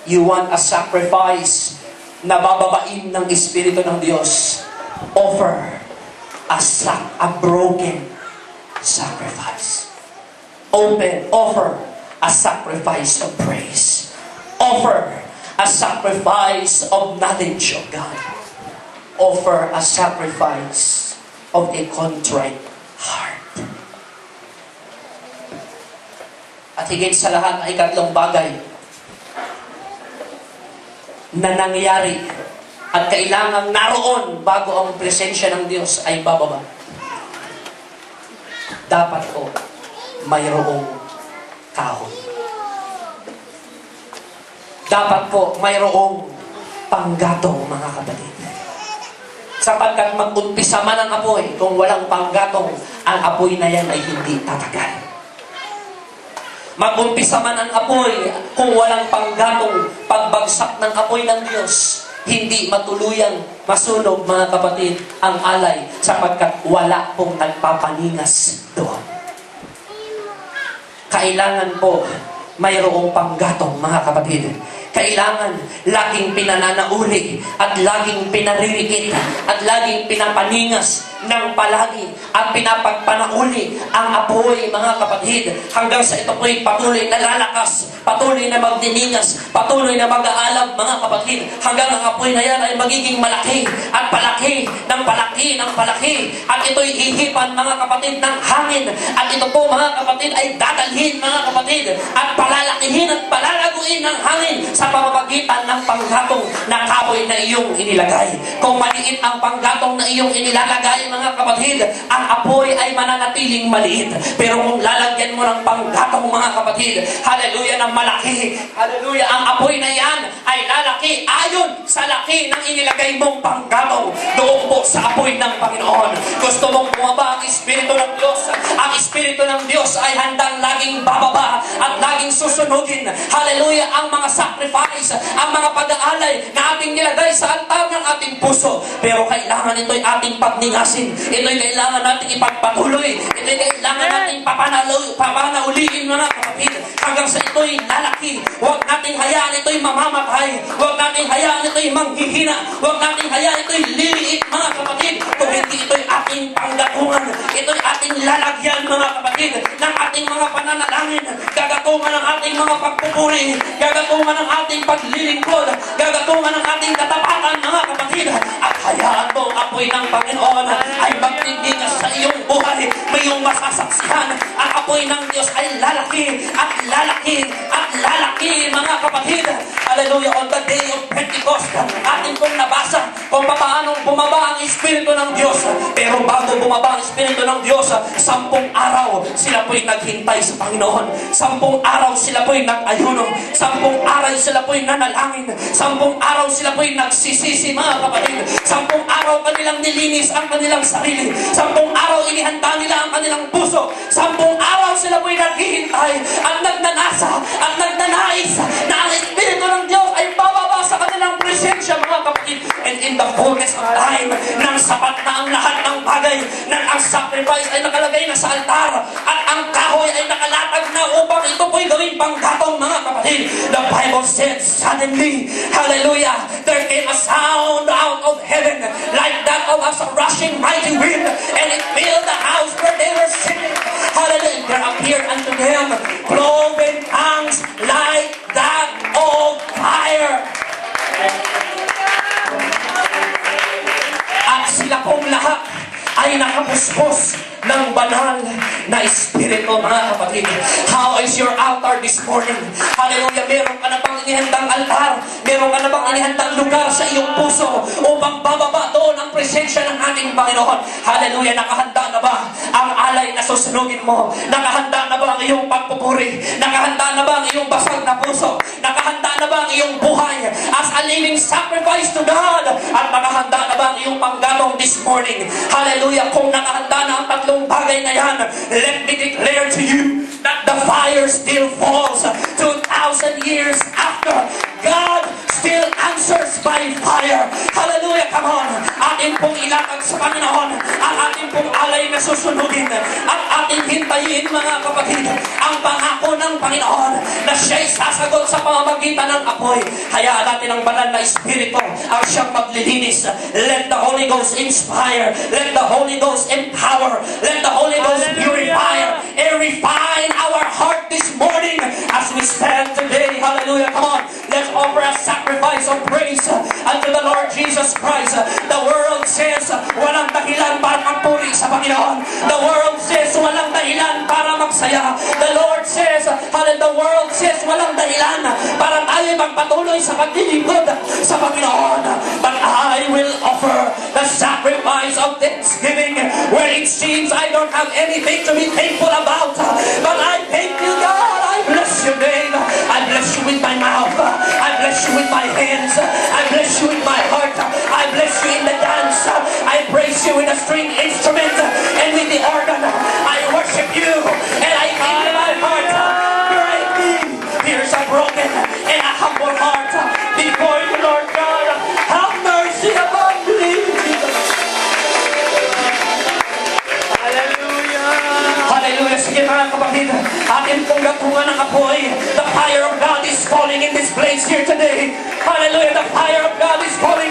You want a sacrifice na bababain ng Espiritu ng Diyos. Offer a broken sacrifice. Offer a sacrifice of praise. Offer a sacrifice of knowledge of God. Offer a sacrifice of a contrite heart. At higit sa lahat ay ikatlong bagay na nangyari at kailangang naroon bago ang presensya ng Diyos ay bababa. Dapat po mayroong kahoy. Dapat po mayroong panggatong, mga kapatid. Sapagkat mag-umpisa man ang apoy, kung walang panggatong, ang apoy na yan ay hindi tatagal. Mag-umpisa man ang apoy, kung walang panggatong, pagbagsak ng apoy ng Diyos, hindi matuluyang masunog, mga kapatid, ang alay, sapagkat wala pong nagpapaningas doon. Kailangan po mayroong panggatong, mga kapatid. Kailangan laging pinananauli at laging pinaririkit at laging pinapaningas ng palagi at pinapagpanauli ang apoy, mga kapatid, hanggang sa ito po'y patuloy na lalakas, patuloy na magdiningas, patuloy na mag-aalab, mga kapatid, hanggang ang apoy na yan ay magiging malaki at palaki ng palaki ng palaki, at ito'y hihipan, mga kapatid, ng hangin, at ito po, mga kapatid, ay dadalhin, mga kapatid, at palalakihin at palalaguin ng hangin sa pamamagitan ng panggatong na kahoy na iyong inilagay. Kung maliit ang panggatong na iyong inilalagay, mga kapatid, ang apoy ay mananatiling maliit. Pero kung lalagyan mo ng panggatong, mga kapatid, hallelujah, ng malaki, hallelujah, ang apoy na yan ay lalaki ayon sa laki ng inilagay mong panggatong doon po sa apoy ng Panginoon. Gusto mong bumaba ang Espiritu ng Diyos? Ang Espiritu ng Diyos ay handang laging bababa at laging susunugin, hallelujah, ang mga sacrifice, ang mga pag-aalay na ating nilagay sa altar ng ating puso. Pero kailangan ito'y ating pagningasin. Ito'y kailangan nating ipagpatuloy. Ito'y kailangan nating papanauliin, mga kapatid, hanggang sa ito'y lalaki. Huwag nating hayaan ito'y mamamatay. Huwag nating hayaan ito'y manghihina. Huwag nating hayaan ito'y liliit, mga kapatid. Kung hindi ito'y ating panggatungan, ito'y ating lalagyan, mga kapatid, ng ating mga pananalangin, gagatungan ng ating mga pagpupuri, gagatungan ng ating paglilingkod, gagatungan ng ating katapatan, mga kapatid, at hayaan mo ang apoy ng Panginoon ay magtindigas sa iyong buhay. May iyong masasaksihan. Ang apoy ng Diyos ay lalaki at lalaki at lalaki, mga kapatid. Hallelujah. On the day of Pentecost, atin pong nabasa kung paano bumaba ang Espiritu ng Diyos. Pero bago bumaba ang Espiritu ng Diyos, 10 araw sila po'y naghintay sa Panginoon. 10 araw sila po'y nag-ayuno. 10 araw sila po'y nanalangin. 10 araw sila po'y nagsisisi, mga kapatid. 10 araw kanilang nilinis ang kanilang sarili. 10 araw inihanda nila ang kanilang puso. 10 araw sila po'y naghihintay at nagnanasa at nagnanais na ang Espiritu ng Diyos ay bababa sa kanilang presensya, mga kapatid. And in the fullness of time, nang sapat na ang lahat ng bagay, nang ang sacrifice ay nakalagay na sa altar at ang kahoy ay nakalatag na upang ito po'y gawing panggatong, mga kapatid. The Bible said, suddenly, hallelujah, there came a sound out of heaven like that of a rushing mighty wind, and it filled the house where they were sitting. Hallelujah. There appeared unto them cloven tongues like that of fire. At sila pong lahat ay nakapuspos ng banal na Espiritu, mga kapatid. How is your altar this morning? Hallelujah. Meron ka na bang inihandang altar? Meron ka na bang inihandang lugar sa iyong puso upang bababa doon ang presensya ng ating Panginoon? Hallelujah. Nakahanda na ba ang alay na susunugin mo? Nakahanda na ba ang iyong pagpupuri? Nakahanda na ba ang iyong basag na puso? Nakahanda na ba ang iyong buhay as a living sacrifice to God? At nakahanda na ba ang iyong panggatong this morning? Hallelujah. Kung nakahanda na ang tatlong bagay na yan, let me declare to you that the fire still falls 2,000 years after. God still answers by fire. Hallelujah. Come on. Atin pong ilatag sa Panginoon ang ating pong alay na susunugin at ating hintayin, mga kapatid, ang pangako ng Panginoon na siya'y sasagot sa pamamagitan ng apoy. Hayaan natin ang banal na Espiritu ang siyang maglilinis. Let the Holy Ghost inspire. Let the Holy Ghost empower. Let the Holy Ghost purify and refine our heart this morning as we stand today. Hallelujah. Come on. Let's offer a sacrifice of praise unto the Lord Jesus Christ. The world says walang dahilan para magpuri sa Panginoon. The world says walang dahilan para magsaya. The Lord says, the world says walang dahilan para tayo magpatuloy sa paglilingkod sa Panginoon. But I will offer the sacrifice of thanksgiving where it seems I don't have anything to be thankful about. But I thank you, God. I bless your name. I bless you with my mouth. I bless you with my hands. I bless you with my heart. I bless you in the dance. I praise you with the string instrument and with the organ. I worship you and I give you my heart. Create me. Here's a broken and a humble heart before you, Lord God. Have mercy upon me. Hallelujah. Sige mga kapatid, atin pong gatungan ng apoy. The fire of God is falling in this place here today. Hallelujah. The fire of God is falling.